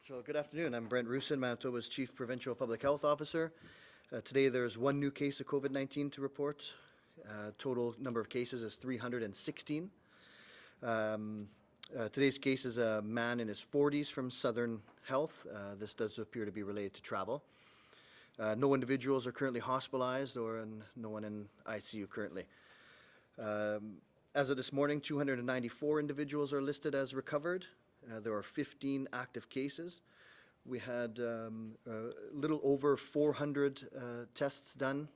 So good afternoon. I'm Brent Roussin, Manitoba's Chief Provincial Public Health Officer. Today there's one new case of COVID-19 to report. Total number of cases is 316. Today's case is a man in his 40s from Southern Health. This does appear to be related to travel. No individuals are currently hospitalized no one in ICU currently. As of this morning, 294 individuals are listed as recovered. There are 15 active cases. We had a little over 400 tests done.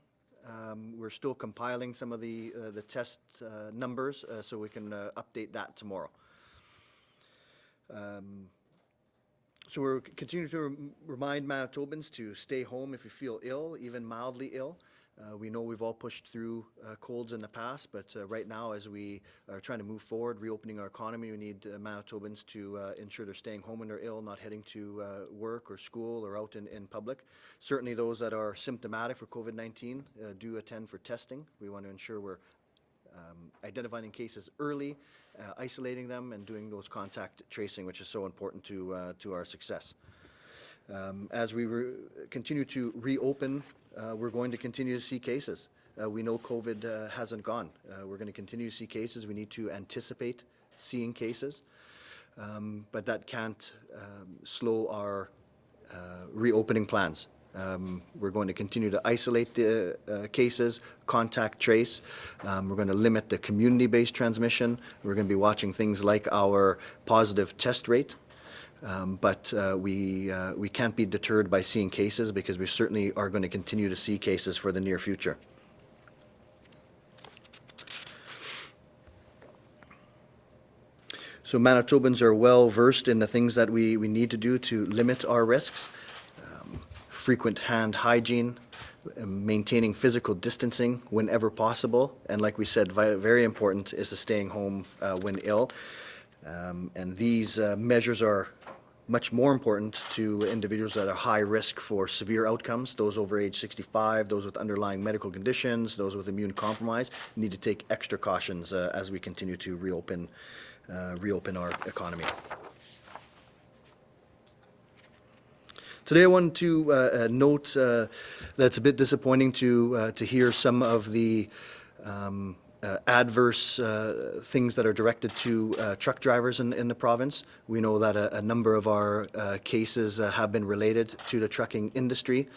We're still compiling some of the test numbers so we can update that tomorrow. So we're continuing to remind Manitobans to stay home if you feel ill, even mildly ill. We know we've all pushed through colds in the past, but right now, as we are trying to move forward, reopening our economy, we need Manitobans to ensure they're staying home when they're ill, not heading to work or school or out in public. Certainly those that are symptomatic for COVID-19 do attend for testing. We want to ensure we're identifying cases early, isolating them, and doing those contact tracing, which is so important to our success. As we continue to reopen, we're going to continue to see cases. We know COVID hasn't gone. We're going to continue to see cases. We need to anticipate seeing cases, but that can't slow our reopening plans. We're going to continue to isolate the cases, contact trace. We're going to limit the community-based transmission. We're going to be watching things like our positive test rate. But we can't be deterred by seeing cases, because we certainly are going to continue to see cases for the near future. So Manitobans are well versed in the things that we need to do to limit our risks. Frequent hand hygiene, maintaining physical distancing whenever possible, and like we said, very important is the staying home when ill. And these measures are much more important to individuals that are high risk for severe outcomes, those over age 65, those with underlying medical conditions, those with immune compromise, need to take extra cautions as we continue to reopen our economy. Today I want to note that it's a bit disappointing to hear some of the adverse things that are directed to truck drivers in the province. We know that a number of our cases have been related to the trucking industry,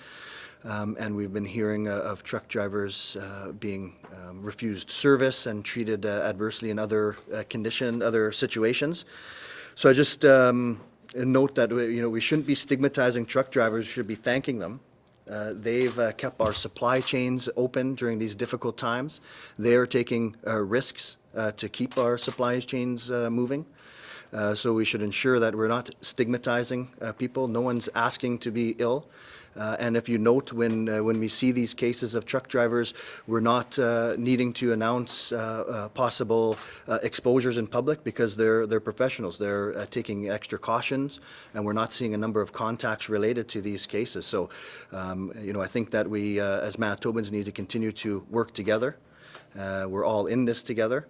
and we've been hearing of truck drivers being refused service and treated adversely in other situations. So I just note that we shouldn't be stigmatizing truck drivers. We should be thanking them. They've kept our supply chains open during these difficult times. They are taking risks to keep our supply chains moving. So we should ensure that we're not stigmatizing people. No one's asking to be ill. And if you note, when we see these cases of truck drivers, we're not needing to announce possible exposures in public, because they're professionals. They're taking extra cautions, and we're not seeing a number of contacts related to these cases. So, I think that we, as Manitobans, need to continue to work together. We're all in this together,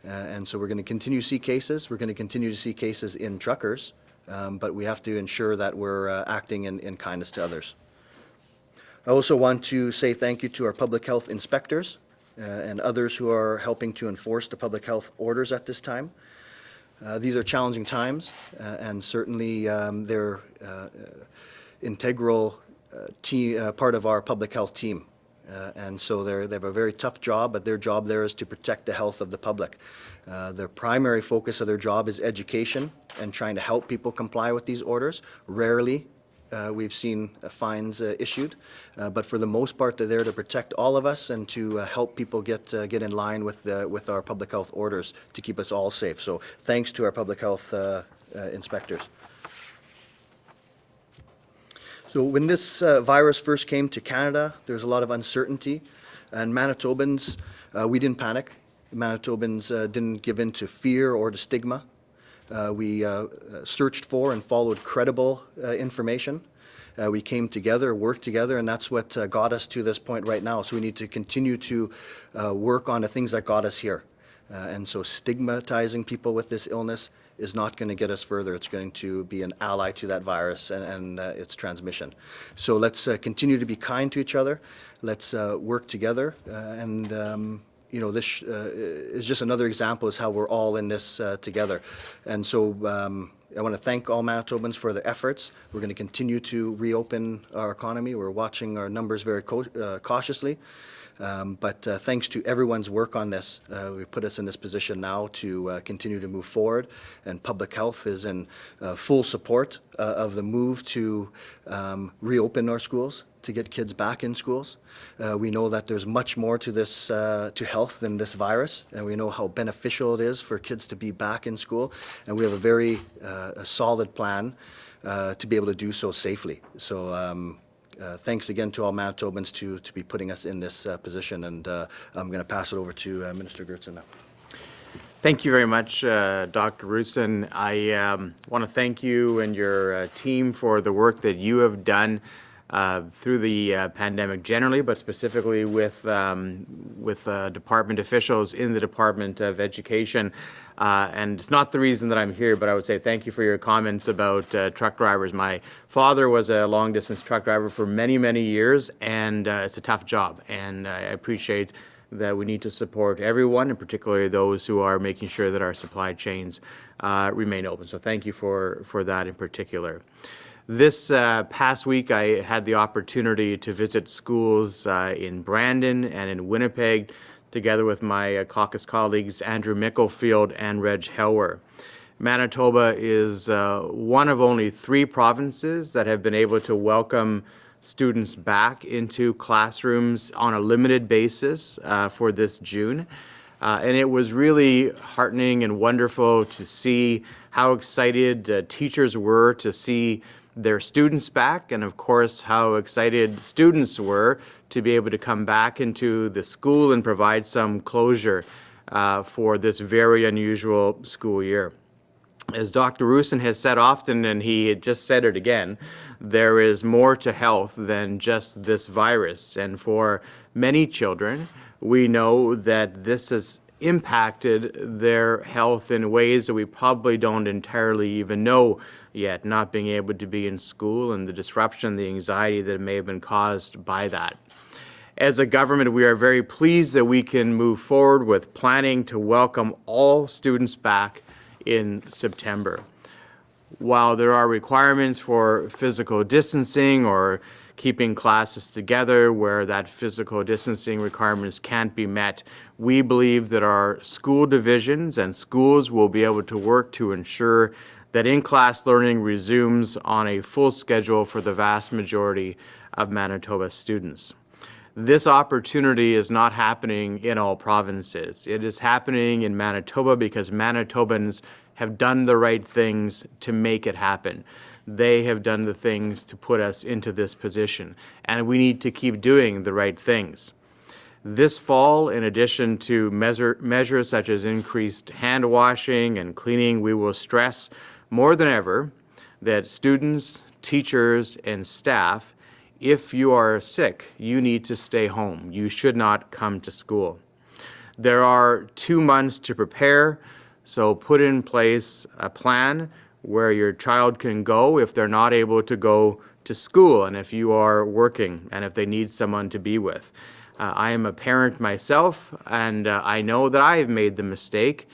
and so we're going to continue to see cases. We're going to continue to see cases in truckers. But we have to ensure that we're acting in kindness to others. I also want to say thank you to our public health inspectors and others who are helping to enforce the public health orders at this time. These are challenging times, and certainly they're integral part of our public health team. And so they have a very tough job, but their job there is to protect the health of the public. Their primary focus of their job is education and trying to help people comply with these orders. Rarely we've seen fines issued, but for the most part they're there to protect all of us and to help people get in line with our public health orders to keep us all safe. So thanks to our public health inspectors. So when this virus first came to Canada, there was a lot of uncertainty, and Manitobans, we didn't panic. Manitobans didn't give in to fear or to stigma. We searched for and followed credible information. We came together, worked together, and that's what got us to this point right now. So we need to continue to work on the things that got us here. And so stigmatizing people with this illness is not going to get us further. It's going to be an ally to that virus and its transmission. So let's continue to be kind to each other. Let's work together. This is just another example of how we're all in this together. And so I want to thank all Manitobans for their efforts. We're going to continue to reopen our economy. We're watching our numbers very cautiously. But thanks to everyone's work on this, we put us in this position now to continue to move forward. And public health is in full support of the move to reopen our schools, to get kids back in schools. We know that there's much more to this, to health than this virus, and we know how beneficial it is for kids to be back in school. And we have a very a solid plan to be able to do so safely. So. Thanks again to all Manitobans to be putting us in this position, and I'm going to pass it over to Minister Goertzen now. Thank you very much, Dr. Roussin. I want to thank you and your team for the work that you have done through the pandemic generally, but specifically with department officials in the Department of Education. And it's not the reason that I'm here, but I would say thank you for your comments about truck drivers. My father was a long-distance truck driver for many, many years, and it's a tough job. And I appreciate that we need to support everyone, and particularly those who are making sure that our supply chains remain open. So thank you for that in particular. This past week, I had the opportunity to visit schools in Brandon and in Winnipeg, together with my caucus colleagues Andrew Micklefield and Reg Helwer. Manitoba is one of only 3 provinces that have been able to welcome students back into classrooms on a limited basis for this June. And it was really heartening and wonderful to see how excited teachers were to see their students back, and of course how excited students were to be able to come back into the school and provide some closure for this very unusual school year. As Dr. Roussin has said often, and he just said it again, there is more to health than just this virus. And for many children, we know that this has impacted their health in ways that we probably don't entirely even know yet, not being able to be in school and the disruption, the anxiety that may have been caused by that. As a government, we are very pleased that we can move forward with planning to welcome all students back in September. While there are requirements for physical distancing or keeping classes together where that physical distancing requirements can't be met, we believe that our school divisions and schools will be able to work to ensure that in-class learning resumes on a full schedule for the vast majority of Manitoba students. This opportunity is not happening in all provinces. It is happening in Manitoba because Manitobans have done the right things to make it happen. They have done the things to put us into this position, and we need to keep doing the right things. This fall, in addition to measures such as increased hand washing and cleaning, we will stress more than ever that students, teachers, and staff, if you are sick, you need to stay home. You should not come to school. There are 2 months to prepare, so put in place a plan where your child can go if they're not able to go to school, and if you are working, and if they need someone to be with. I am a parent myself, and I know that I have made the mistake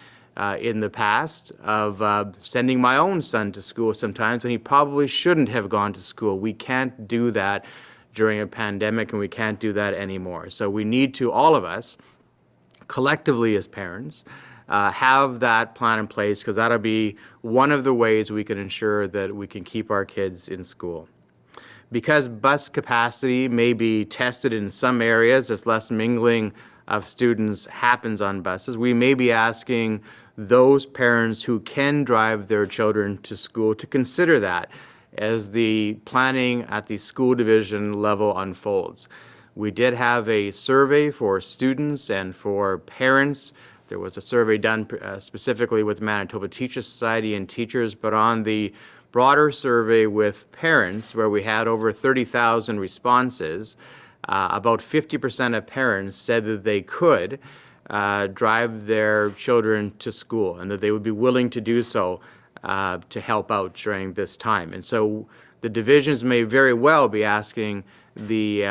in the past of sending my own son to school sometimes when he probably shouldn't have gone to school. We can't do that during a pandemic, and we can't do that anymore. So we need to, all of us, collectively as parents, have that plan in place, because that'll be one of the ways we can ensure that we can keep our kids in school. Because bus capacity may be tested in some areas as less mingling of students happens on buses, we may be asking those parents who can drive their children to school to consider that as the planning at the school division level unfolds. We did have a survey for students and for parents. There was a survey done specifically with Manitoba Teacher Society and teachers, but on the broader survey with parents, where we had over 30,000 responses, about 50% of parents said that they could drive their children to school, and that they would be willing to do so to help out during this time. And so the divisions may very well be asking the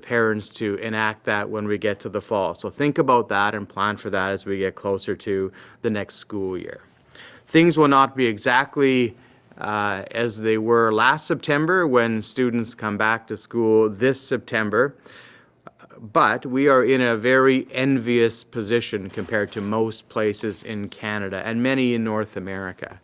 parents to enact that when we get to the fall. So think about that and plan for that as we get closer to the next school year. Things will not be exactly as they were last September when students come back to school this September, but we are in a very envious position compared to most places in Canada and many in North America.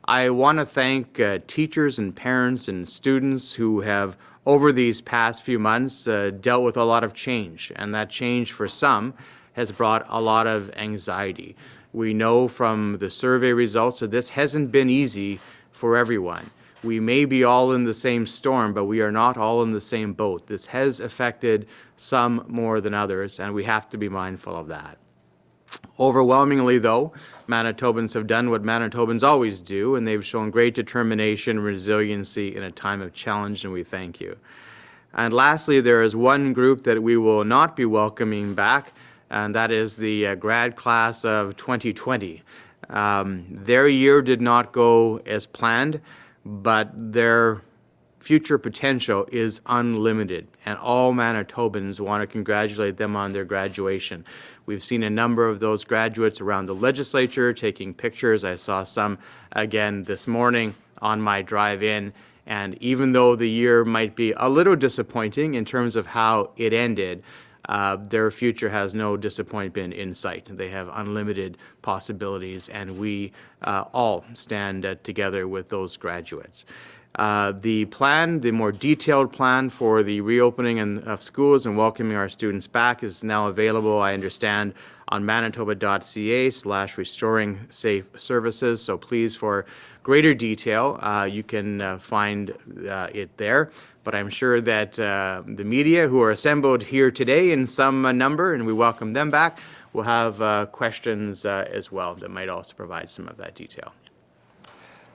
I want to thank teachers and parents and students who have, over these past few months, dealt with a lot of change, and that change for some has brought a lot of anxiety. We know from the survey results that this hasn't been easy for everyone. We may be all in the same storm, but we are not all in the same boat. This has affected some more than others, and we have to be mindful of that. Overwhelmingly, though, Manitobans have done what Manitobans always do, and they've shown great determination and resiliency in a time of challenge, and we thank you. And lastly, there is one group that we will not be welcoming back, and that is the grad class of 2020. Their year did not go as planned, but their future potential is unlimited, and all Manitobans want to congratulate them on their graduation. We've seen a number of those graduates around the legislature taking pictures. I saw some again this morning on my drive in, and even though the year might be a little disappointing in terms of how it ended, their future has no disappointment in sight. They have unlimited possibilities, and we all stand together with those graduates. The plan, the more detailed plan for the reopening of schools and welcoming our students back is now available, I understand, on manitoba.ca/restoring safe services. So please, for greater detail, you can find it there. But I'm sure that the media who are assembled here today in some number, and we welcome them back, will have questions as well that might also provide some of that detail.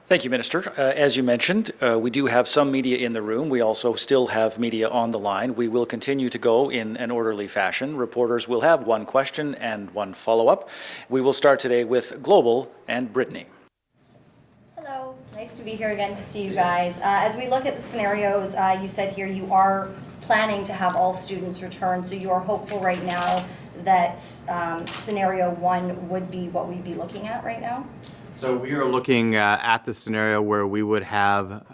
Thank you, Minister. As you mentioned, we do have some media in the room. We also still have media on the line. We will continue to go in an orderly fashion. Reporters will have one question and one follow-up. We will start today with Global and Brittany. Hello, nice to be here again to see you guys. As we look at the scenarios, you said here you are planning to have all students return, so you are hopeful right now that scenario one would be what we'd be looking at right now? So we are looking at the scenario where we would have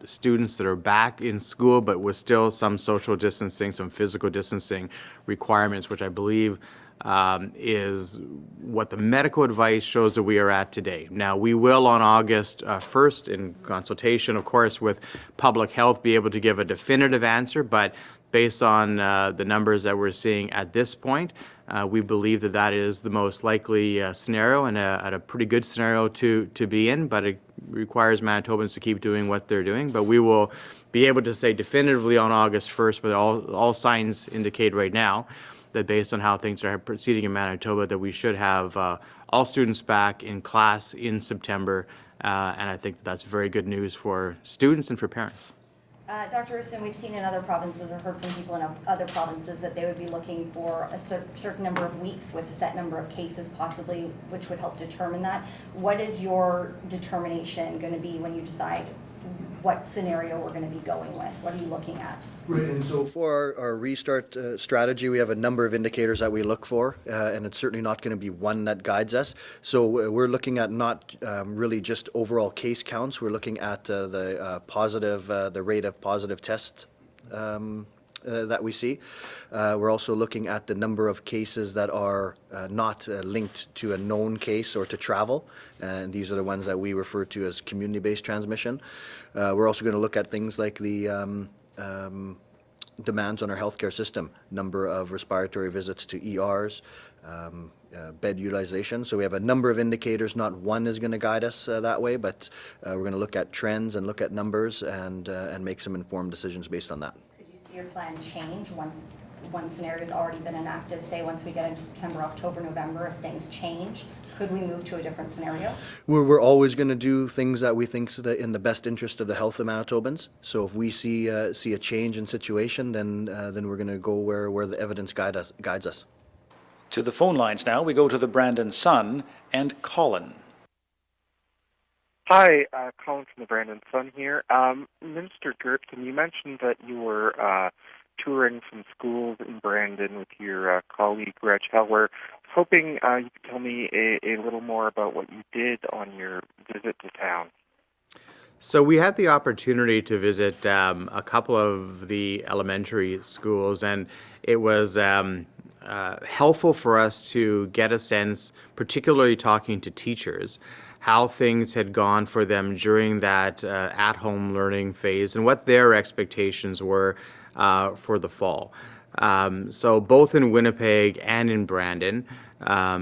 students that are back in school, but with still some social distancing, some physical distancing requirements, which I believe is what the medical advice shows that we are at today. Now, we will on August 1st, in consultation, of course, with public health, be able to give a definitive answer, but based on the numbers that we're seeing at this point, we believe that that is the most likely scenario and a pretty good scenario to be in, but it requires Manitobans to keep doing what they're doing. But we will be able to say definitively on August 1st, but all signs indicate right now that based on how things are proceeding in Manitoba, that we should have all students back in class in September, and I think that's very good news for students and for parents. Dr. Roussin, we've seen in other provinces or heard from people in other provinces that they would be looking for a certain number of weeks with a set number of cases possibly, which would help determine that. What is your determination going to be when you decide what scenario we're going to be going with? What are you looking at? Right, and so for our restart strategy, we have a number of indicators that we look for, and it's certainly not going to be one that guides us. So we're looking at not really just overall case counts. We're looking at the rate of positive tests that we see. We're also looking at the number of cases that are not linked to a known case or to travel, and these are the ones that we refer to as community-based transmission. We're also going to look at things like the demands on our healthcare system, number of respiratory visits to ERs, bed utilization. So we have a number of indicators. Not one is going to guide us that way, but we're going to look at trends and look at numbers and make some informed decisions based on that. Could you see your plan change once one scenario has already been enacted? Say once we get into September, October, November, if things change, could we move to a different scenario? We're always going to do things that we think is in the best interest of the health of Manitobans. So if we see a change in situation, then we're going to go where the evidence guides us. To the phone lines now. We go to the Brandon Sun and Colin. Hi, Colin from the Brandon Sun here. Minister Goertzen, you mentioned that you were touring some schools in Brandon with your colleague Reg Heller. Hoping you could tell me a little more about what you did on your visit to town. So we had the opportunity to visit a couple of the elementary schools, and it was helpful for us to get a sense, particularly talking to teachers, how things had gone for them during that at-home learning phase and what their expectations were for the fall. So both in Winnipeg and in Brandon,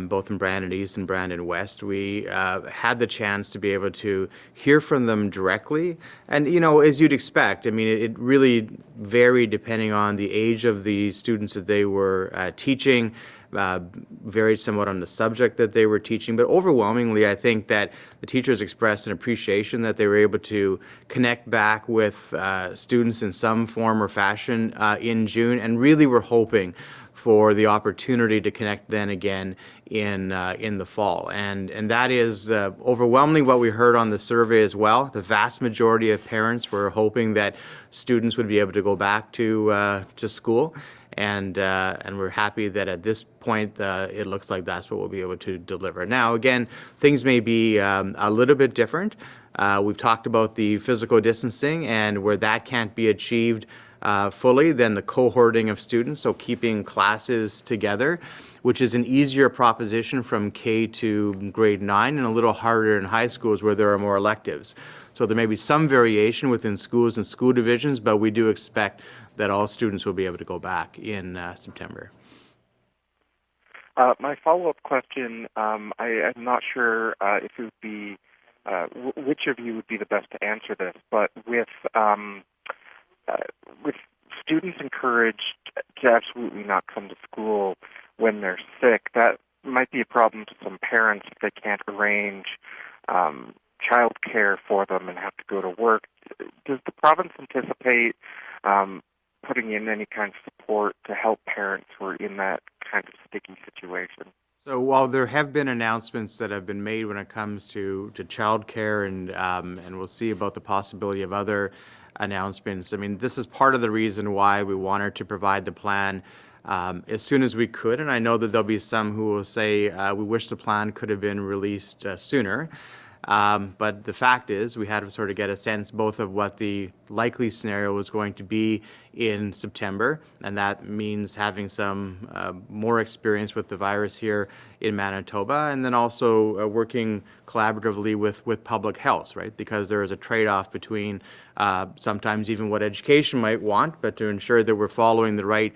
both in Brandon East and Brandon West, we had the chance to be able to hear from them directly. And, you know, as you'd expect, I mean, it really varied depending on the age of the students that they were teaching, varied somewhat on the subject that they were teaching, but overwhelmingly I think that the teachers expressed an appreciation that they were able to connect back with students in some form or fashion in June, and really were hoping for the opportunity to connect then again in the fall. And that is overwhelmingly what we heard on the survey as well. The vast majority of parents were hoping that students would be able to go back to school. And we're happy that at this point it looks like that's what we'll be able to deliver. Now, again, things may be a little bit different. We've talked about the physical distancing, and where that can't be achieved fully, then the cohorting of students, so keeping classes together, which is an easier proposition from K to grade 9 and a little harder in high schools where there are more electives. So there may be some variation within schools and school divisions, but we do expect that all students will be able to go back in September. My follow-up question, I'm not sure if it would be, which of you would be the best to answer this, but with students encouraged to absolutely not come to school when they're sick, that might be a problem to some parents if they can't arrange child care for them and have to go to work. Does the province anticipate putting in any kind of support to help parents who are in that kind of sticky situation? So while there have been announcements that have been made when it comes to childcare, and we'll see about the possibility of other announcements, I mean, this is part of the reason why we wanted to provide the plan as soon as we could. And I know that there'll be some who will say we wish the plan could have been released sooner. But the fact is, we had to sort of get a sense both of what the likely scenario was going to be in September, and that means having some more experience with the virus here in Manitoba, and then also working collaboratively with public health, right? Because there is a trade-off between sometimes even what education might want, but to ensure that we're following the right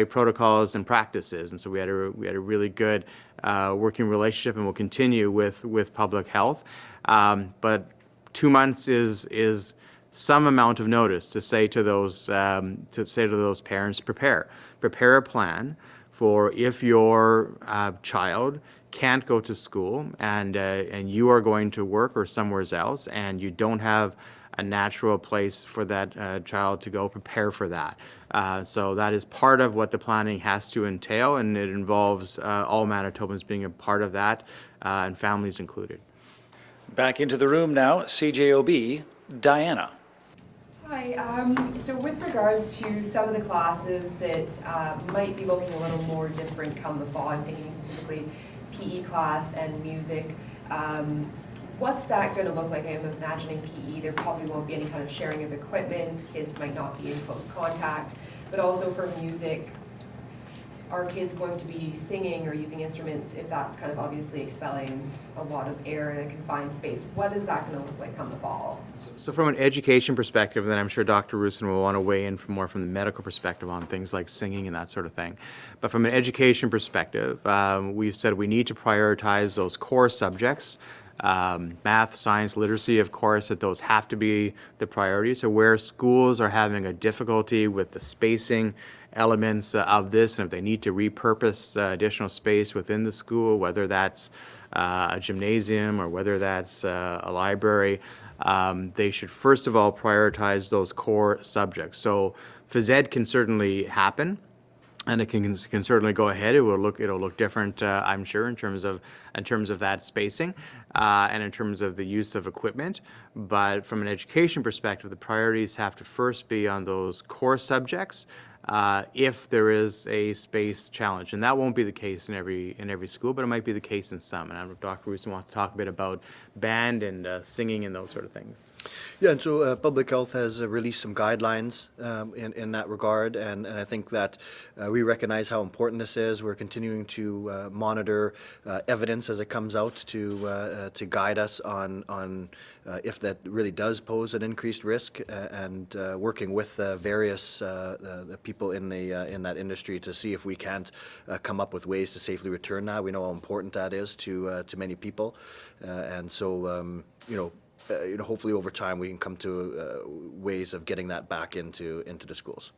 protocols and practices. And so we had a really good working relationship, and we'll continue with public health. But 2 months is some amount of notice to say to those parents, prepare a plan for if your child can't go to school and you are going to work or somewhere else and you don't have a natural place for that child to go, prepare for that. So that is part of what the planning has to entail, and it involves all Manitobans being a part of that, and families included. Back into the room now, CJOB, Diana. Hi, so with regards to some of the classes that might be looking a little more different come the fall, I'm thinking specifically PE class and music, what's that going to look like? I'm imagining PE, there probably won't be any kind of sharing of equipment, kids might not be in close contact, but also for music, are kids going to be singing or using instruments if that's kind of obviously expelling a lot of air in a confined space? What is that going to look like come the fall? So from an education perspective, then I'm sure Dr. Roussin will want to weigh in more from the medical perspective on things like singing and that sort of thing. But from an education perspective, we've said we need to prioritize those core subjects. Math, science, literacy, of course, that those have to be the priority. So where schools are having a difficulty with the spacing elements of this, and if they need to repurpose additional space within the school, whether that's a gymnasium or whether that's a library, they should first of all prioritize those core subjects. So phys ed can certainly happen. and it can certainly go ahead. It'll look different, I'm sure, in terms of that spacing, and in terms of the use of equipment. But from an education perspective, the priorities have to first be on those core subjects. If there is a space challenge, and that won't be the case in every school, but it might be the case in some. And I know Dr. Roussin wants to talk a bit about band and singing and those sort of things. Yeah, and so Public Health has released some guidelines in that regard, and I think that we recognize how important this is. We're continuing to monitor evidence as it comes out to guide us on if that really does pose an increased risk, and working with various the people in that industry to see if we can't come up with ways to safely return that. We know how important that is to many people, and so hopefully over time we can come to ways of getting that back into the schools.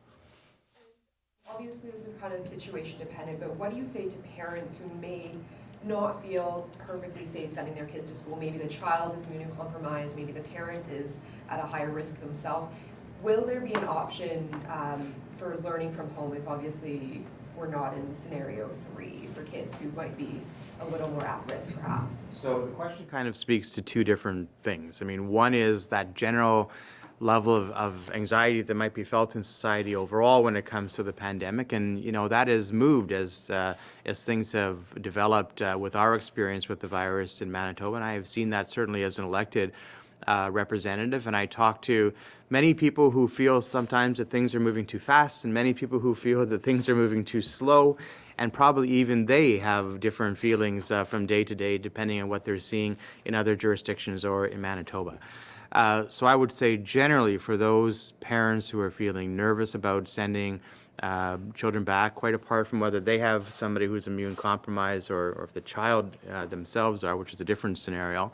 Obviously, this is kind of situation dependent, but what do you say to parents who may not feel perfectly safe sending their kids to school? Maybe the child is immunocompromised, maybe the parent is at a higher risk themselves. Will there be an option for learning from home if obviously we're not in scenario 3 for kids who might be a little more at risk perhaps? So the question kind of speaks to two different things. I mean, one is that general level of anxiety that might be felt in society overall when it comes to the pandemic, and that has moved as things have developed with our experience with the virus in Manitoba, and I have seen that certainly as an elected representative, and I talk to many people who feel sometimes that things are moving too fast, and many people who feel that things are moving too slow, and probably even they have different feelings from day to day depending on what they're seeing in other jurisdictions or in Manitoba. So I would say generally for those parents who are feeling nervous about sending children back, quite apart from whether they have somebody who's immune compromised or if the child themselves are, which is a different scenario,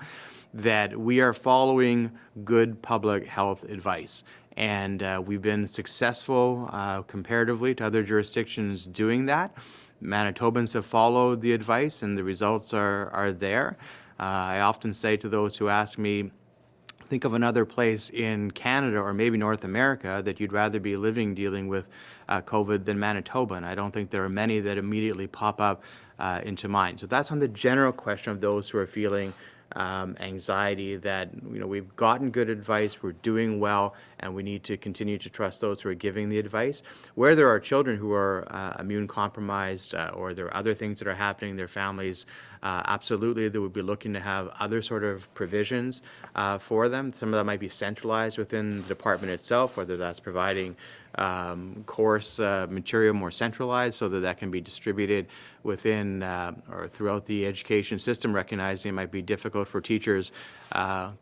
that we are following good public health advice. And we've been successful comparatively to other jurisdictions doing that. Manitobans have followed the advice and the results are there. I often say to those who ask me, think of another place in Canada or maybe North America that you'd rather be dealing with COVID than Manitoba, and I don't think there are many that immediately pop up into mind. So that's on the general question of those who are feeling anxiety, that we've gotten good advice, we're doing well, and we need to continue to trust those who are giving the advice. Where there are children who are immune compromised or there are other things that are happening in their families, absolutely they would be looking to have other sort of provisions for them. Some of that might be centralized within the department itself, whether that's providing course material more centralized so that can be distributed within or throughout the education system, recognizing it might be difficult for teachers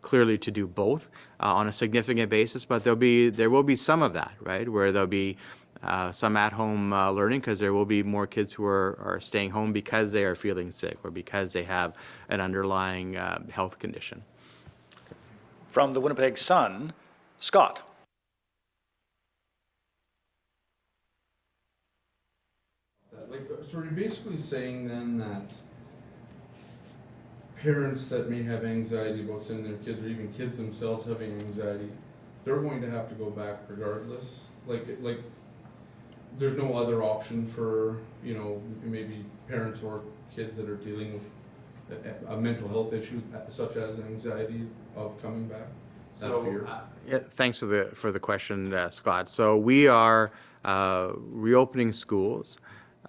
clearly to do both on a significant basis, but there will be some of that, right, where there'll be some at-home learning, because there will be more kids who are staying home because they are feeling sick or because they have an underlying health condition. From the Winnipeg Sun, Scott. So are you basically saying then that parents that may have anxiety about sending their kids, or even kids themselves having anxiety, they're going to have to go back regardless? Like there's no other option for, maybe parents or kids that are dealing with a mental health issue such as anxiety of coming back? Fear. Yeah, thanks for the question, Scott. So we are reopening schools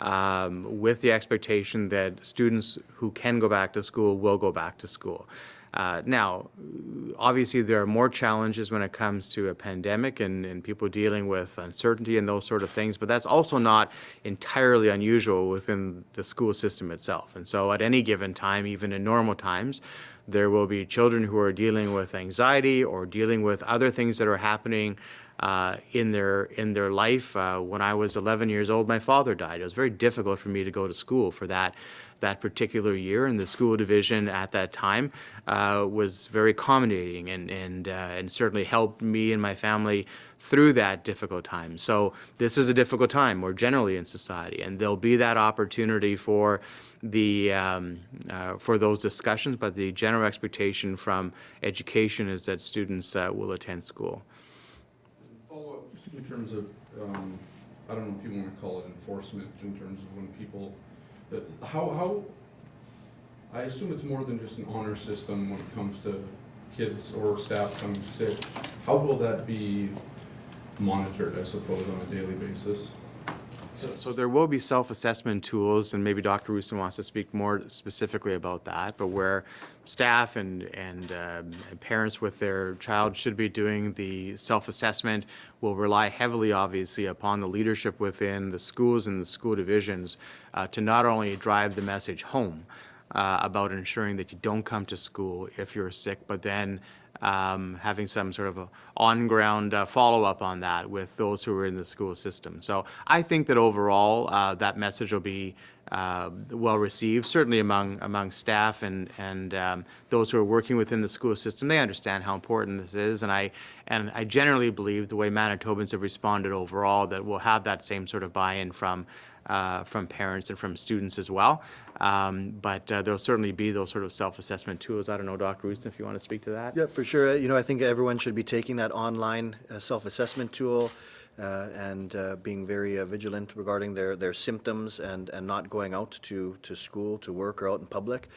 with the expectation that students who can go back to school will go back to school. Now, obviously there are more challenges when it comes to a pandemic and people dealing with uncertainty and those sort of things, but that's also not entirely unusual within the school system itself. And so at any given time, even in normal times, there will be children who are dealing with anxiety or dealing with other things that are happening in their life. When I was 11 years old, my father died. It was very difficult for me to go to school for that particular year, and the school division at that time was very accommodating and certainly helped me and my family through that difficult time. So this is a difficult time more generally in society, and there'll be that opportunity for for those discussions, but the general expectation from education is that students will attend school. Follow up in terms of I don't know if you want to call it enforcement in terms of when people, how, I assume it's more than just an honor system when it comes to kids or staff coming sick. How will that be monitored, I suppose, on a daily basis? So there will be self-assessment tools, and maybe Dr. Roussin wants to speak more specifically about that, but where staff and parents with their child should be doing the self-assessment will rely heavily, obviously, upon the leadership within the schools and the school divisions to not only drive the message home about ensuring that you don't come to school if you're sick, but then having some sort of a on-ground follow-up on that with those who are in the school system. So I think that overall that message will be well received, certainly among staff and those who are working within the school system. They understand how important this is, and I generally believe the way Manitobans have responded overall that we'll have that same sort of buy-in from parents and from students as well. But there'll certainly be those sort of self-assessment tools. I don't know, Dr. Roussin, if you want to speak to that. Yeah, for sure. I think everyone should be taking that online self-assessment tool and being very vigilant regarding their symptoms and not going out to school, to work, or out in public.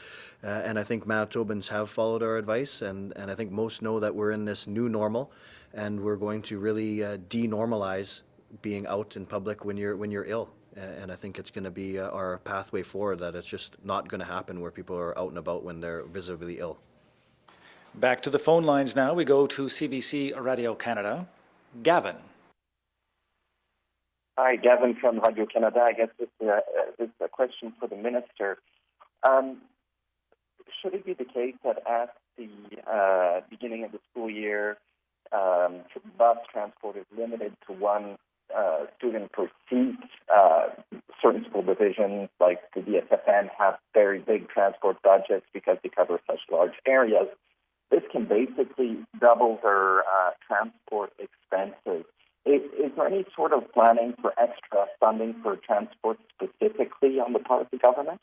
And I think Manitobans have followed our advice, and I think most know that we're in this new normal, and we're going to really denormalize being out in public when you're ill. And I think it's going to be our pathway forward, that it's just not going to happen where people are out and about when they're visibly ill. Back to the phone lines now. We go to CBC Radio Canada. Gavin. Hi, Gavin from Radio Canada. I guess this is a question for the minister. Should it be the case that at the beginning of the school year, bus transport is limited to one student per seat? Certain school divisions, like the DSFN, have very big transport budgets because they cover such large areas. This can basically double their transport expenses. Is there any sort of planning for extra funding for transport specifically on the part of the government?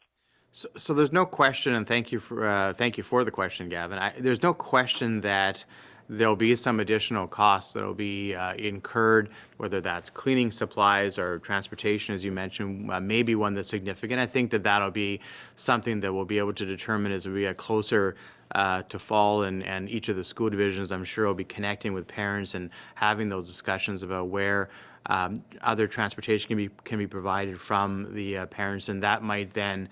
So there's no question, and thank you for the question, Gavin. There's no question that there'll be some additional costs that will be incurred, whether that's cleaning supplies or transportation, as you mentioned, maybe one that's significant. I think that that'll be something that we'll be able to determine as we get closer to fall, and each of the school divisions, I'm sure, will be connecting with parents and having those discussions about where other transportation can be provided from the parents, and that might then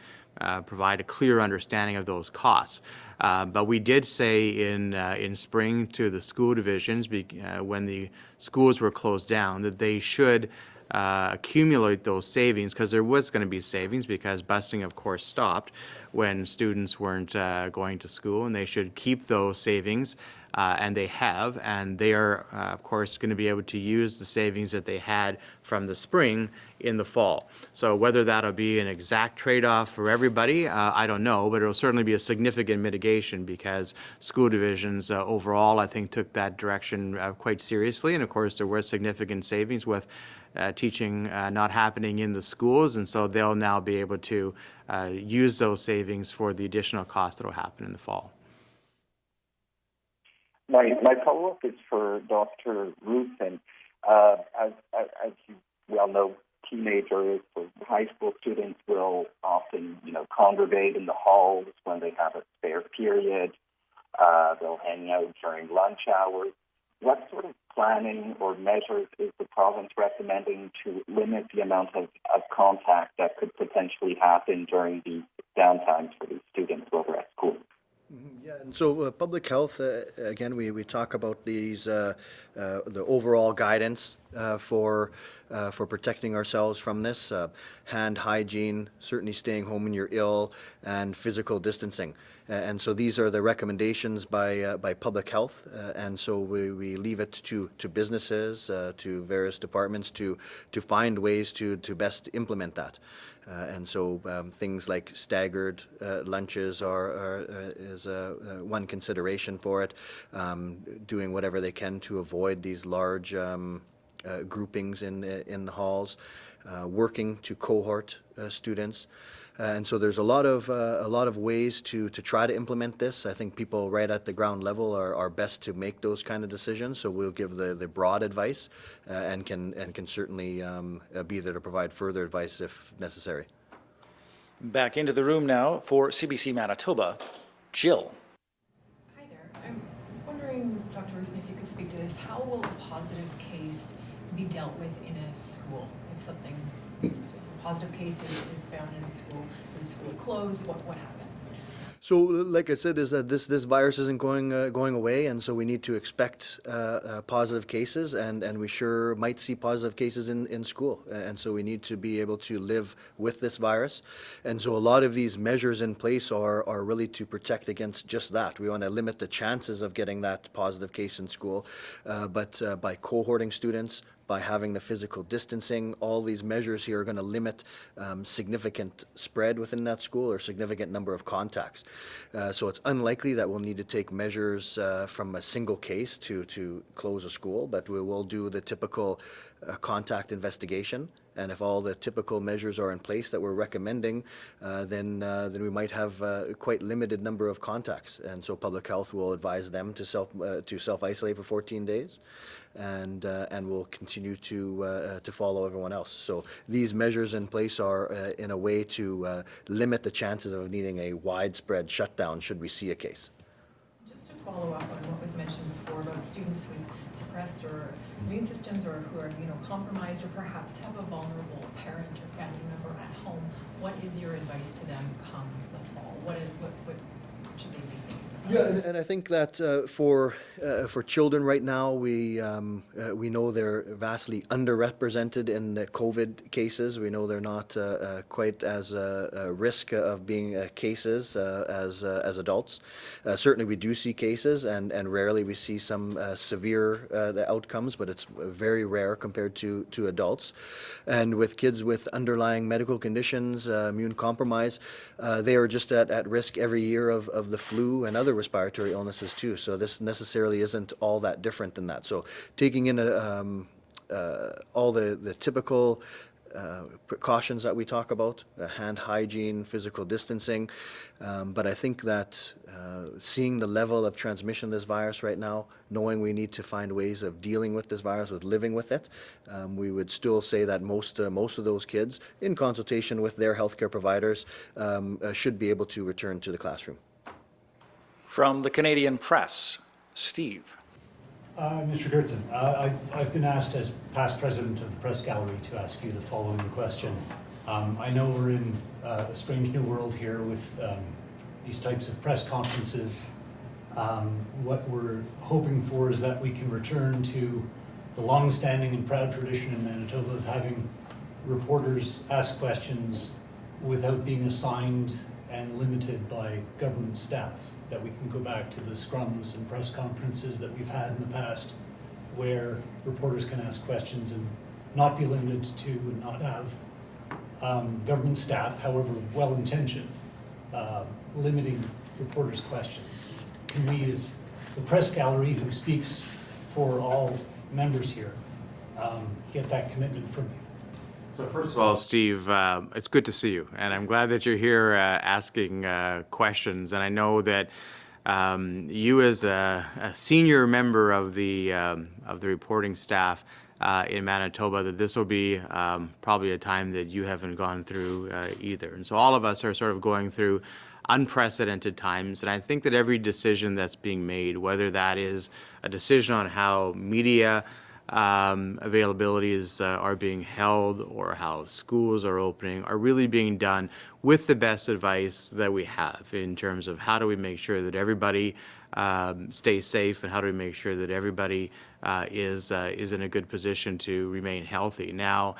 provide a clear understanding of those costs. But we did say in spring to the school divisions, when the schools were closed down, that they should accumulate those savings, because there was going to be savings, because busing, of course, stopped when students weren't going to school, and they should keep those savings, and they have, and they are, of course, going to be able to use the savings that they had from the spring in the fall. So whether that'll be an exact trade-off for everybody, I don't know, but it'll certainly be a significant mitigation, because school divisions overall, I think, took that direction quite seriously, and of course there were significant savings with teaching not happening in the schools, and so they'll now be able to use those savings for the additional costs that will happen in the fall. My follow-up is for Dr. Roussin. As you well know, teenagers or high school students will often, congregate in the halls when they have a spare period. They'll hang out during lunch hours. What sort of planning or measures is the province recommending to limit the amount of contact that could potentially happen during these downtimes for these students over at school? Yeah, and so public health, again, we talk about these, the overall guidance for protecting ourselves from this, hand hygiene, certainly staying home when you're ill, and physical distancing. And so these are the recommendations by public health, and so we leave it to businesses, to various departments to find ways to best implement that. And so things like staggered lunches is one consideration for it. Doing whatever they can to avoid these large groupings in the halls. Working to cohort students. And so there's a lot of ways to try to implement this. I think people right at the ground level are best to make those kind of decisions. So we'll give the broad advice and can certainly be there to provide further advice if necessary. Back into the room now for CBC Manitoba, Jill. Hi there. I'm wondering, Dr. Roussin, if you could speak to this. How will a positive case be dealt with in a school? If a positive case is found in a school, is the school closed? What happens? So, like I said, is that this virus isn't going away, and so we need to expect positive cases, and we sure might see positive cases in school, and so we need to be able to live with this virus, and so a lot of these measures in place are really to protect against just that. We want to limit the chances of getting that positive case in school, but by cohorting students, by having the physical distancing, all these measures here are going to limit significant spread within that school or significant number of contacts. So it's unlikely that we'll need to take measures from a single case to close a school, but we will do the typical contact investigation. And if all the typical measures are in place that we're recommending, then we might have quite limited number of contacts. And so public health will advise them to self-isolate for 14 days, and we'll continue to follow everyone else. So these measures in place are in a way to limit the chances of needing a widespread shutdown should we see a case. Just to follow up on what was mentioned before about students with suppressed or immune systems or who are compromised or perhaps have a vulnerable parent or family member at home, what is your advice to them come the fall? What should they be thinking about? Yeah, and I think that for children right now, we know they're vastly underrepresented in the COVID cases. We know they're not quite as a risk of being cases as adults. Certainly, we do see cases, and rarely we see some severe outcomes, but it's very rare compared to adults. And with kids with underlying medical conditions, immune compromise, they are just at risk every year of the flu and other respiratory illnesses too. So this necessarily isn't all that different than that. So taking in all the typical precautions that we talk about, hand hygiene, physical distancing, but I think that seeing the level of transmission of this virus right now, knowing we need to find ways of dealing with this virus, with living with it, we would still say that most of those kids, in consultation with their healthcare providers, should be able to return to the classroom. From the Canadian Press, Steve. Mr. Goertzen, I've been asked as past president of the press gallery to ask you the following question. I know we're in a strange new world here with these types of press conferences. What we're hoping for is that we can return to the long-standing and proud tradition in Manitoba of having reporters ask questions without being assigned and limited by government staff. That we can go back to the scrums and press conferences that we've had in the past where reporters can ask questions and not be limited to and not have government staff, however well-intentioned, limiting reporters' questions. Can we, as the press gallery who speaks for all members here, get that commitment from you? So first of all, Steve, it's good to see you, and I'm glad that you're here asking questions. And I know that you, as a senior member of the reporting staff in Manitoba, that this will be probably a time that you haven't gone through either. And so all of us are sort of going through unprecedented times, and I think that every decision that's being made, whether that is a decision on how media availabilities are being held or how schools are opening, are really being done with the best advice that we have in terms of how do we make sure that everybody stays safe and how do we make sure that everybody is in a good position to remain healthy. Now,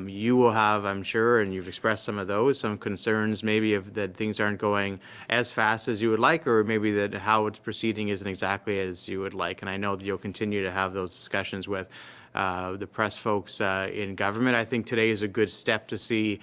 you will have, I'm sure, and you've expressed some of those, some concerns maybe that things aren't going as fast as you would like, or maybe that how it's proceeding isn't exactly as you would like. And I know that you'll continue to have those discussions with the press folks in government. I think today is a good step to see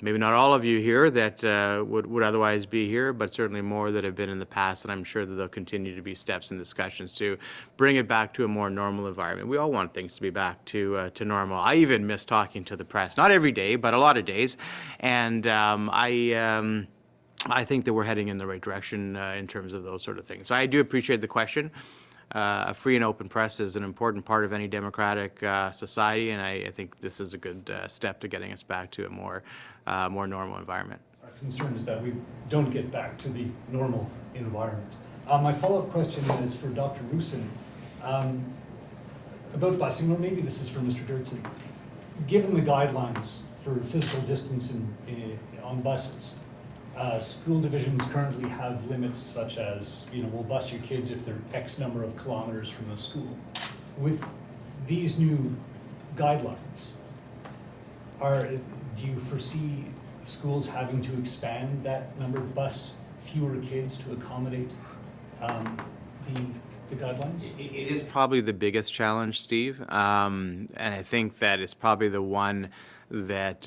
maybe not all of you here that would otherwise be here, but certainly more that have been in the past, and I'm sure that there'll continue to be steps and discussions to bring it back to a more normal environment. We all want things to be back to normal. I even miss talking to the press, not every day, but a lot of days, and I think that we're heading in the right direction in terms of those sort of things. So I do appreciate the question. A free and open press is an important part of any democratic society, and I think this is a good step to getting us back to a more normal environment. Our concern is that we don't get back to the normal environment. My follow-up question is for Dr. Roussin about busing, or maybe this is for Mr. Goertzen. Given the guidelines for physical distancing on buses, school divisions currently have limits such as, we'll bus your kids if they're X number of kilometers from the school. With these new guidelines, do you foresee schools having to expand that number, bus fewer kids to accommodate the guidelines? It is probably the biggest challenge, Steve, and I think that it's probably the one that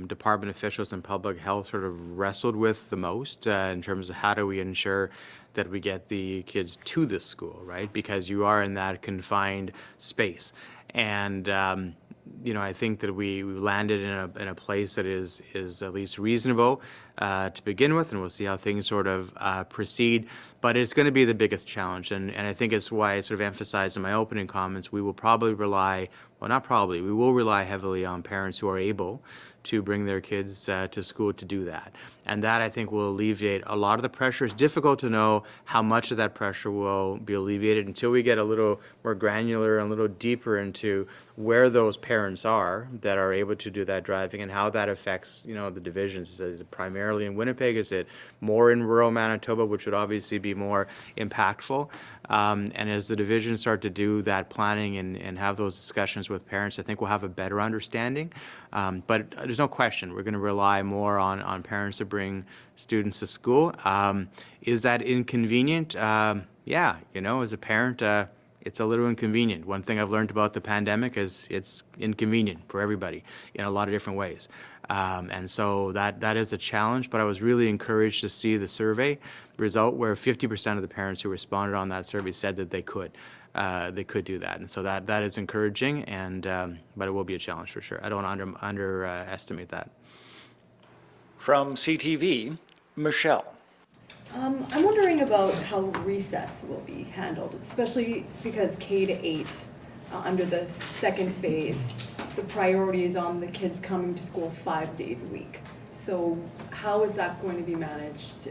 department officials and public health sort of wrestled with the most in terms of how do we ensure that we get the kids to the school, right? Because you are in that confined space. And I think that we landed in a place that is at least reasonable to begin with, and we'll see how things sort of proceed. But it's going to be the biggest challenge, and I think it's why I sort of emphasized in my opening comments, we will probably rely, well, not probably, we will rely heavily on parents who are able to bring their kids to school to do that. And that, I think, will alleviate a lot of the pressure. It's difficult to know how much of that pressure will be alleviated until we get a little more granular and a little deeper into where those parents are that are able to do that driving and how that affects, the divisions. Is it primarily in Winnipeg? Is it more in rural Manitoba, which would obviously be more impactful? And as the divisions start to do that planning and have those discussions with parents, I think we'll have a better understanding. But there's no question we're going to rely more on parents to bring students to school. Is that inconvenient? Yeah, as a parent, it's a little inconvenient. One thing I've learned about the pandemic is it's inconvenient for everybody in a lot of different ways. And so that is a challenge, but I was really encouraged to see the survey result where 50% of the parents who responded on that survey said that they could do that. And so that is encouraging, and but it will be a challenge for sure. I don't want to underestimate that. From CTV, Michelle. I'm wondering about how recess will be handled, especially because K to 8, under the second phase, the priority is on the kids coming to school 5 days a week. So how is that going to be managed?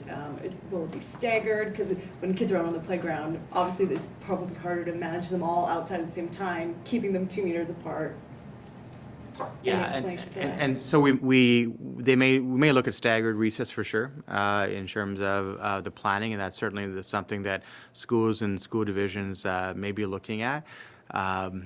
Will it be staggered? Because when kids are out on the playground, obviously it's probably harder to manage them all outside at the same time, keeping them 2 meters apart. Yeah, and so we may look at staggered recess for sure in terms of the planning, and that's certainly something that schools and school divisions may be looking at.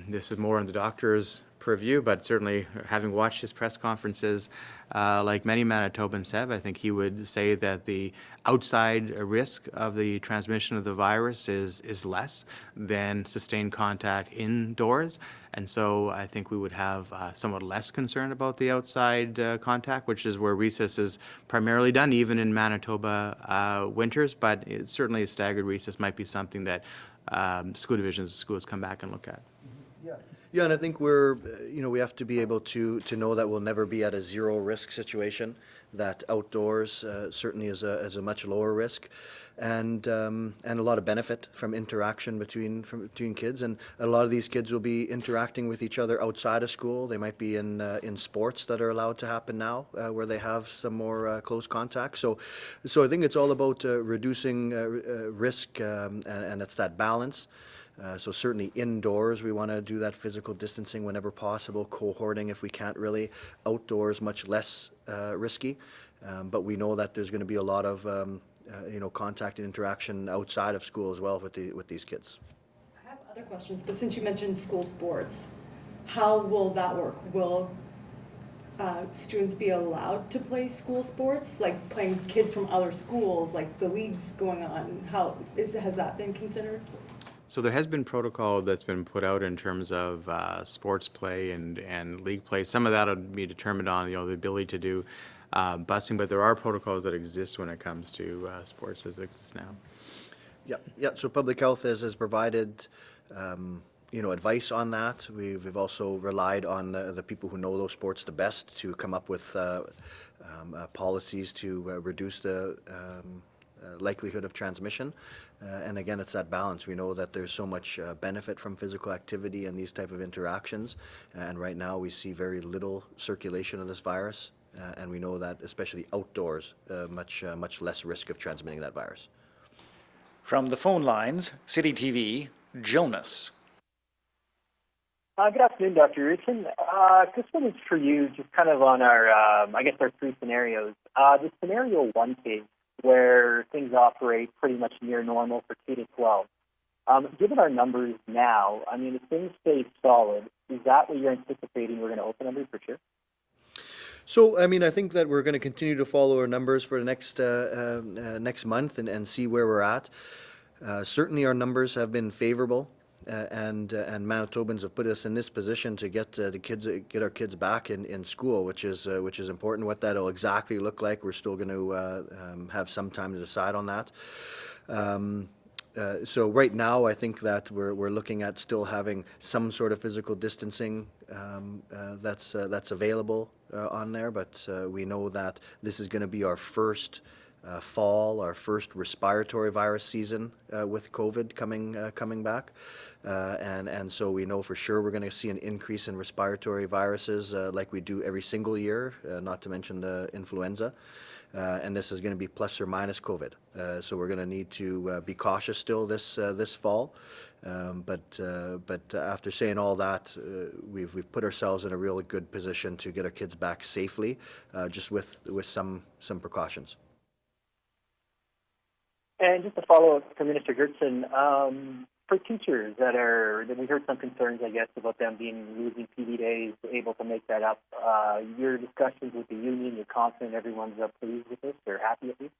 This is more in the doctor's purview, but certainly having watched his press conferences, like many Manitobans have, I think he would say that the outside risk of the transmission of the virus is less than sustained contact indoors. And so I think we would have somewhat less concern about the outside contact, which is where recess is primarily done, even in Manitoba winters. But certainly a staggered recess might be something that school divisions, schools come back and look at. Yeah, and I think we have to be able to know that we'll never be at a zero risk situation, that outdoors certainly is a much lower risk, and a lot of benefit from interaction between kids. And a lot of these kids will be interacting with each other outside of school. They might be in sports that are allowed to happen now, where they have some more close contact. So I think it's all about reducing risk, and it's that balance. So certainly indoors, we want to do that physical distancing whenever possible, cohorting if we can't really, outdoors much less risky. But we know that there's going to be a lot of contact and interaction outside of school as well with these kids. I have other questions, but since you mentioned school sports, how will that work? Will students be allowed to play school sports, like playing kids from other schools, like the leagues going on? Has that been considered? So there has been protocol that's been put out in terms of sports play and league play. Some of that will be determined on, the ability to do busing, but there are protocols that exist when it comes to sports as it exists now. Yeah. So public health has provided, advice on that. We've also relied on the people who know those sports the best to come up with policies to reduce the likelihood of transmission. And again, it's that balance. We know that there's so much benefit from physical activity and these type of interactions. And right now we see very little circulation of this virus. And we know that especially outdoors, much less risk of transmitting that virus. From the phone lines, City TV, Jonas. Good afternoon, Dr. Roussin. This one is for you, just kind of on our, our three scenarios. The scenario 1 case, where things operate pretty much near normal for K to 12. Given our numbers now, if things stay solid, is that what you're anticipating we're going to open under for sure? So, I think that we're going to continue to follow our numbers for the next month and see where we're at. Certainly our numbers have been favorable. And Manitobans have put us in this position to get our kids back in school, which is important. What that'll exactly look like, we're still going to have some time to decide on that. So right now, I think that we're looking at still having some sort of physical distancing that's available on there, but we know that this is going to be our first fall, our first respiratory virus season with COVID coming back. And so we know for sure we're going to see an increase in respiratory viruses like we do every single year, not to mention the influenza. And this is going to be plus or minus COVID. So we're going to need to be cautious still this fall. But after saying all that, we've put ourselves in a really good position to get our kids back safely, just with some precautions. And just a follow-up for Minister Goertzen, for teachers that we heard some concerns, I guess, about them losing PD days, able to make that up. Your discussions with the union, you're confident everyone's pleased with this or happy at least?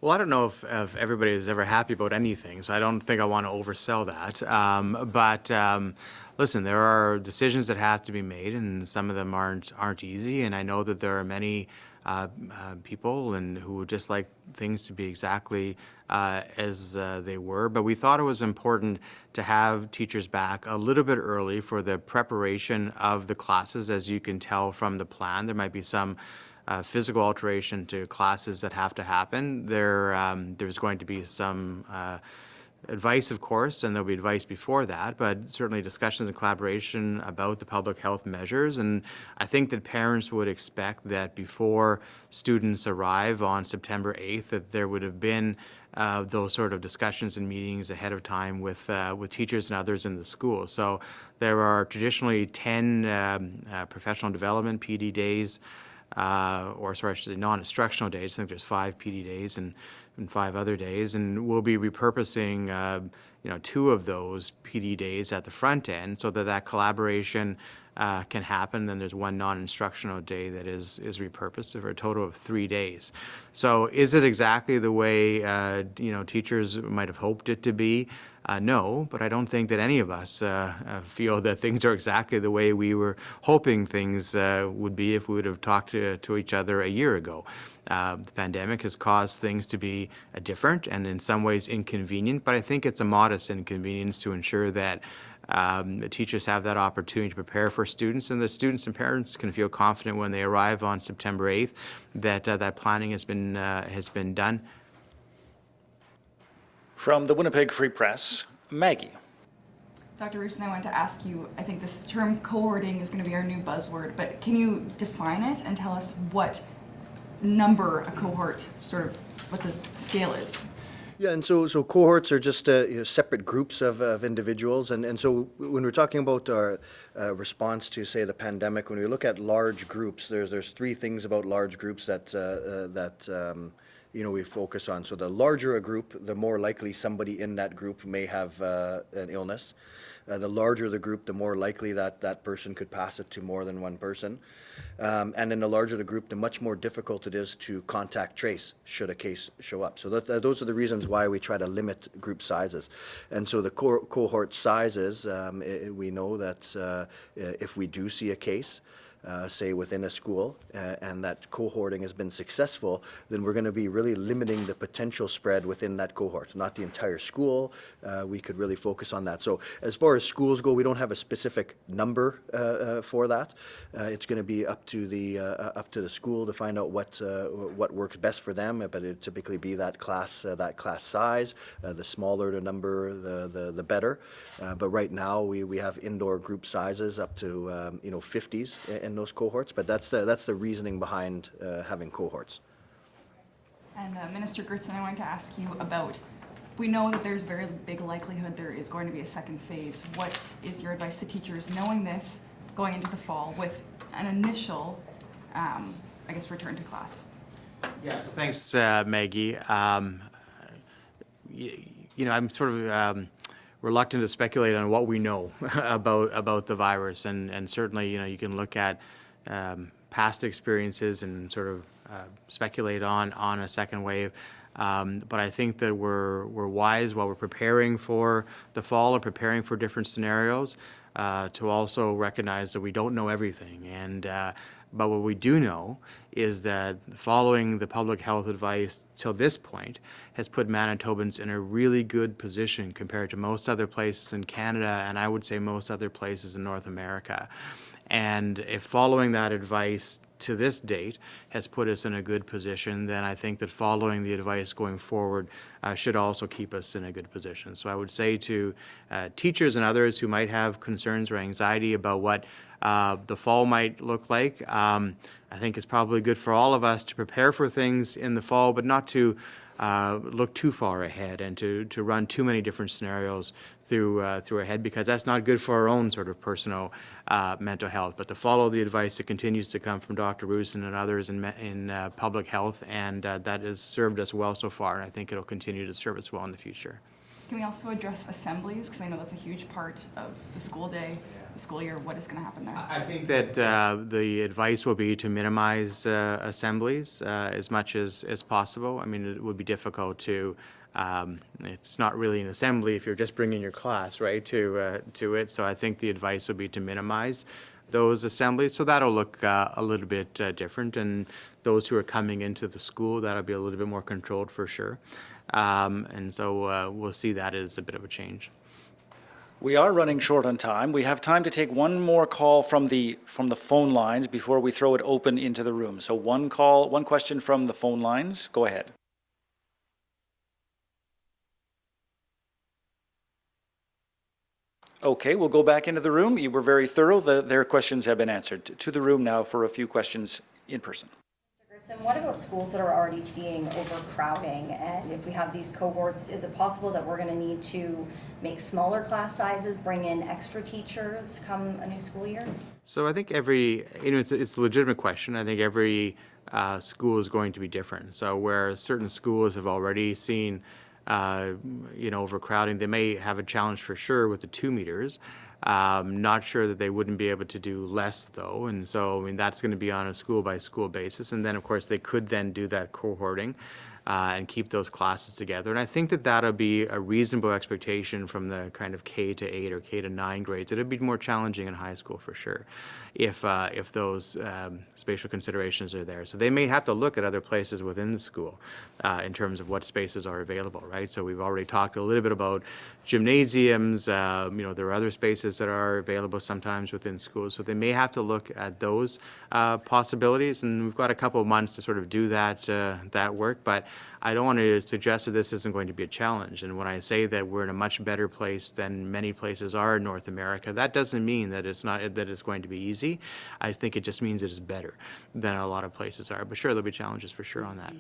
Well, I don't know if everybody is ever happy about anything, so I don't think I want to oversell that. But listen, there are decisions that have to be made, and some of them aren't easy. And I know that there are many people who would just like things to be exactly as they were. But we thought it was important to have teachers back a little bit early for the preparation of the classes. As you can tell from the plan, there might be some physical alteration to classes that have to happen. There's going to be some advice, of course, and there'll be advice before that, but certainly discussions and collaboration about the public health measures. And I think that parents would expect that before students arrive on September 8th, that there would have been those sort of discussions and meetings ahead of time with teachers and others in the school. So there are traditionally 10 professional development PD days, I should say non-instructional days. I think there's 5 PD days and 5 other days, and we'll be repurposing 2 of those PD days at the front end so that collaboration can happen. Then there's 1 non-instructional day that is repurposed for a total of 3 days. So is it exactly the way teachers might have hoped it to be? No, but I don't think that any of us feel that things are exactly the way we were hoping things would be if we would have talked to each other a year ago. The pandemic has caused things to be different and in some ways inconvenient, but I think it's a modest inconvenience to ensure that the teachers have that opportunity to prepare for students, and the students and parents can feel confident when they arrive on September 8th that that planning has been done. From the Winnipeg Free Press, Maggie. Dr. Roussin, I wanted to ask you, I think this term cohorting is going to be our new buzzword, but can you define it and tell us what number a cohort, sort of what the scale is? Yeah, and so cohorts are just separate groups of individuals, and so when we're talking about our response to, say, the pandemic, when we look at large groups, there's 3 things about large groups that we focus on. So the larger a group, the more likely somebody in that group may have an illness. The larger the group, the more likely that person could pass it to more than one person. And then the larger the group, the much more difficult it is to contact trace should a case show up. So those are the reasons why we try to limit group sizes. And so the cohort sizes, we know that if we do see a case, say within a school, and that cohorting has been successful, then we're going to be really limiting the potential spread within that cohort, not the entire school. We could really focus on that. So as far as schools go, we don't have a specific number for that. It's going to be up to the school to find out what works best for them, but it typically be that class size. The smaller the number, the better. But right now we have indoor group sizes up to 50s in those cohorts, but that's the reasoning behind having cohorts. And Minister Goertzen, I wanted to ask you about, we know that there's very big likelihood there is going to be a second phase. What is your advice to teachers knowing this going into the fall with an initial, return to class? Yeah, so thanks, Maggie. I'm sort of reluctant to speculate on what we know about the virus, and certainly you can look at past experiences and sort of speculate on a second wave. But I think that we're wise while we're preparing for the fall and preparing for different scenarios to also recognize that we don't know everything. And but what we do know is that following the public health advice till this point has put Manitobans in a really good position compared to most other places in Canada, and I would say most other places in North America. And if following that advice to this date has put us in a good position, then I think that following the advice going forward should also keep us in a good position. So I would say to teachers and others who might have concerns or anxiety about what the fall might look like, I think it's probably good for all of us to prepare for things in the fall, but not to look too far ahead and to run too many different scenarios through our head, because that's not good for our own sort of personal mental health. But to follow the advice that continues to come from Dr. Roussin and others in public health, and that has served us well so far, and I think it'll continue to serve us well in the future. Can we also address assemblies? Because I know that's a huge part of the school day, the school year. What is going to happen there? I think that the advice will be to minimize assemblies as much as possible. I mean, it would be difficult to, it's not really an assembly if you're just bringing your class, right, to it. So I think the advice will be to minimize those assemblies. So that'll look a little bit different. And those who are coming into the school, that'll be a little bit more controlled for sure. And so we'll see that as a bit of a change. We are running short on time. We have time to take one more call from the phone lines before we throw it open into the room. So one question from the phone lines. Go ahead. Okay, we'll go back into the room. You were very thorough. Their questions have been answered. To the room now for a few questions in person. And what about schools that are already seeing overcrowding? And if we have these cohorts, is it possible that we're going to need to make smaller class sizes, bring in extra teachers come a new school year? So I think it's a legitimate question. I think every school is going to be different. So where certain schools have already seen overcrowding, they may have a challenge for sure with the 2 meters. Not sure that they wouldn't be able to do less though, and so I mean that's going to be on a school by school basis, and then of course they could then do that cohorting and keep those classes together. And I think that that'll be a reasonable expectation from the kind of K to 8 or K to 9 grades. It'll be more challenging in high school for sure if those spatial considerations are there. So they may have to look at other places within the school in terms of what spaces are available, right? So we've already talked a little bit about gymnasiums. There are other spaces that are available sometimes within schools. So they may have to look at those possibilities, and we've got a couple of months to sort of do that work. But I don't want to suggest that this isn't going to be a challenge. And when I say that we're in a much better place than many places are in North America, that doesn't mean that it's going to be easy. I think it just means it is better than a lot of places are. But sure, there'll be challenges for sure on that.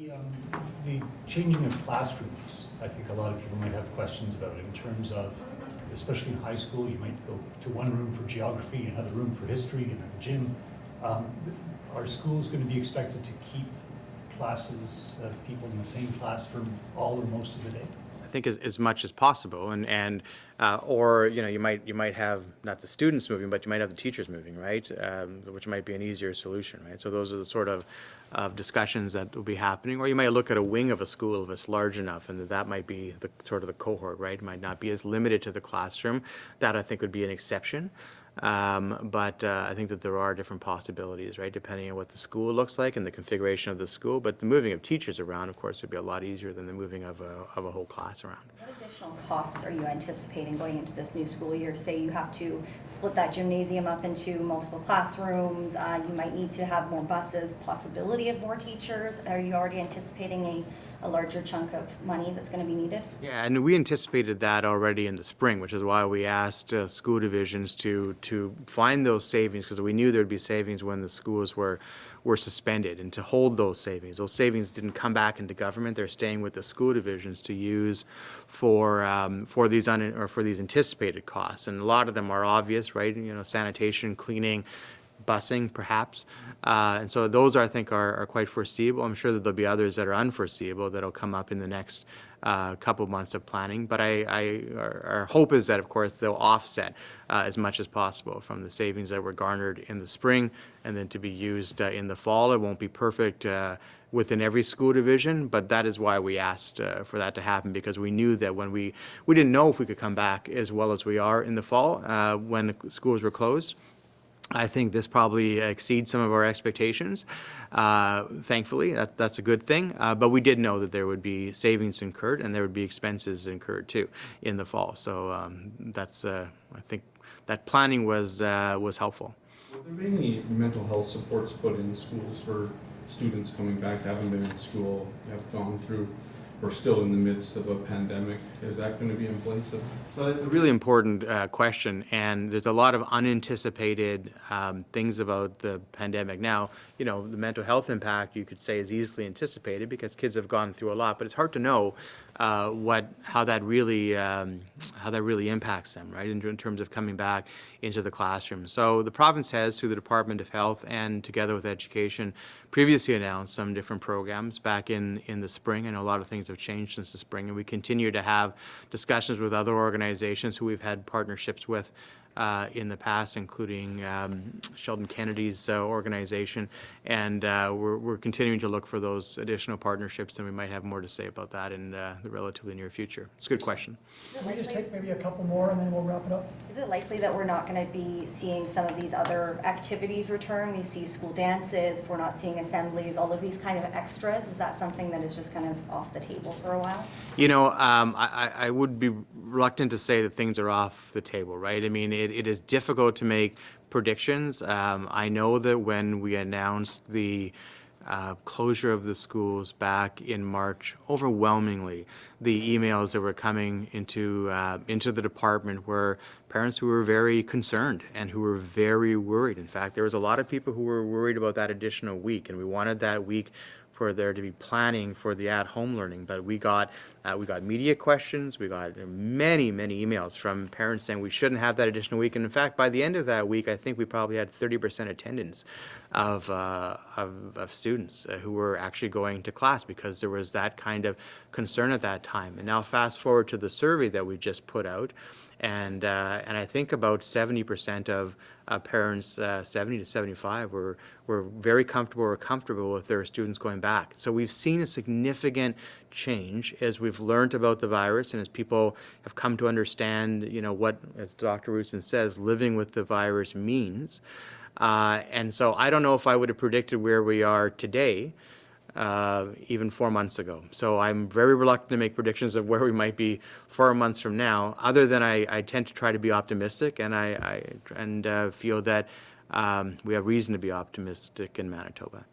The changing of classrooms, I think a lot of people might have questions about in terms of, especially in high school, you might go to one room for geography, another room for history, and a gym. Are schools going to be expected to keep classes, people in the same class for all or most of the day? I think as much as possible, or you might have not the students moving, but you might have the teachers moving, right? Which might be an easier solution, right? So those are the sort of discussions that will be happening. Or you might look at a wing of a school if it's large enough, and that might be the sort of the cohort, right? It might not be as limited to the classroom. That I think would be an exception. But I think that there are different possibilities, right, depending on what the school looks like and the configuration of the school. But the moving of teachers around, of course, would be a lot easier than the moving of a whole class around. What additional costs are you anticipating going into this new school year? Say you have to split that gymnasium up into multiple classrooms, you might need to have more buses, possibility of more teachers. Are you already anticipating a larger chunk of money that's going to be needed? Yeah, and we anticipated that already in the spring, which is why we asked school divisions to find those savings, because we knew there would be savings when the schools were suspended, and to hold those savings. Those savings didn't come back into government; they're staying with the school divisions to use for these anticipated costs, and a lot of them are obvious, right? Sanitation, cleaning, busing, perhaps. And so those, I think, are quite foreseeable. I'm sure that there'll be others that are unforeseeable that'll come up in the next couple of months of planning. But our hope is that, of course, they'll offset as much as possible from the savings that were garnered in the spring and then to be used in the fall. It won't be perfect within every school division, but that is why we asked for that to happen, because we knew that when we didn't know if we could come back as well as we are in the fall when the schools were closed. I think this probably exceeds some of our expectations. Thankfully, that's a good thing. But we did know that there would be savings incurred and there would be expenses incurred too in the fall. So that's I think that planning was helpful. Will there be any mental health supports put in schools for students coming back, haven't been in school, have gone through, or still in the midst of a pandemic? Is that going to be in place? So it's a really important question, and there's a lot of unanticipated things about the pandemic. Now, the mental health impact, you could say, is easily anticipated because kids have gone through a lot, but it's hard to know how that really impacts them, right, in terms of coming back into the classroom. So the province has, through the Department of Health and together with Education, previously announced some different programs back in the spring. I know a lot of things have changed since the spring, and we continue to have discussions with other organizations who we've had partnerships with in the past, including Sheldon Kennedy's organization, and we're continuing to look for those additional partnerships, and we might have more to say about that in the relatively near future. It's a good question. Can we just take maybe a couple more and then we'll wrap it up? Is it likely that we're not going to be seeing some of these other activities return? We see school dances, if we're not seeing assemblies, all of these kind of extras. Is that something that is just kind of off the table for a while? I would be reluctant to say that things are off the table, right? I mean, it is difficult to make predictions. I know that when we announced the closure of the schools back in March, overwhelmingly, the emails that were coming into the department were parents who were very concerned and who were very worried. In fact, there was a lot of people who were worried about that additional week, and we wanted that week for there to be planning for the at-home learning. But we got media questions, we got many emails from parents saying we shouldn't have that additional week. And in fact, by the end of that week, I think we probably had 30% attendance of students who were actually going to class because there was that kind of concern at that time. And now fast forward to the survey that we just put out, and I think about 70% of parents, 70 to 75, were very comfortable with their students going back. So we've seen a significant change as we've learned about the virus and as people have come to understand, what, as Dr. Roussin says, living with the virus means. And so I don't know if I would have predicted where we are today, even 4 months ago. So I'm very reluctant to make predictions of where we might be 4 months from now, other than I tend to try to be optimistic, and I feel that we have reason to be optimistic in Manitoba.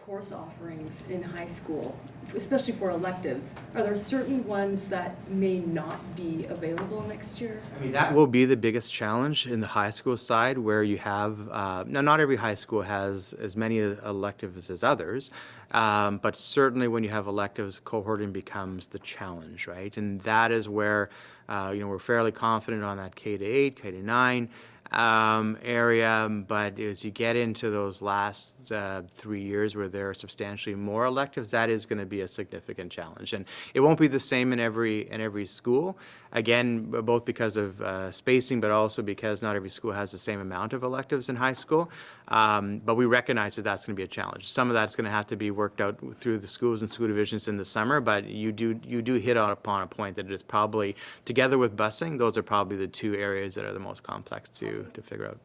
Course offerings in high school, especially for electives, are there certain ones that may not be available next year? I mean, that will be the biggest challenge in the high school side, where you have, now not every high school has as many electives as others, but certainly when you have electives, cohorting becomes the challenge, right? And that is where, we're fairly confident on that K-8, K-9, area, but as you get into those last 3 years where there are substantially more electives, that is going to be a significant challenge. And it won't be the same in every school, again, both because of spacing, but also because not every school has the same amount of electives in high school. But we recognize that that's going to be a challenge. Some of that's going to have to be worked out through the schools and school divisions in the summer, but you do hit upon a point that it is probably, together with busing, those are probably the two areas that are the most complex to figure out.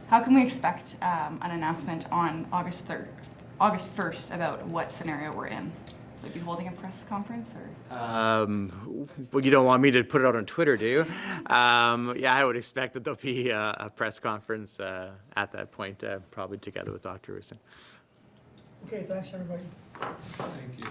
How can we expect an announcement on August 1st about what scenario we're in? Will we be holding a press conference, or? Well, you don't want me to put it out on Twitter, do you? Yeah, I would expect that there'll be a press conference at that point, probably together with Dr. Roussin. Okay, thanks, everybody. Thank you.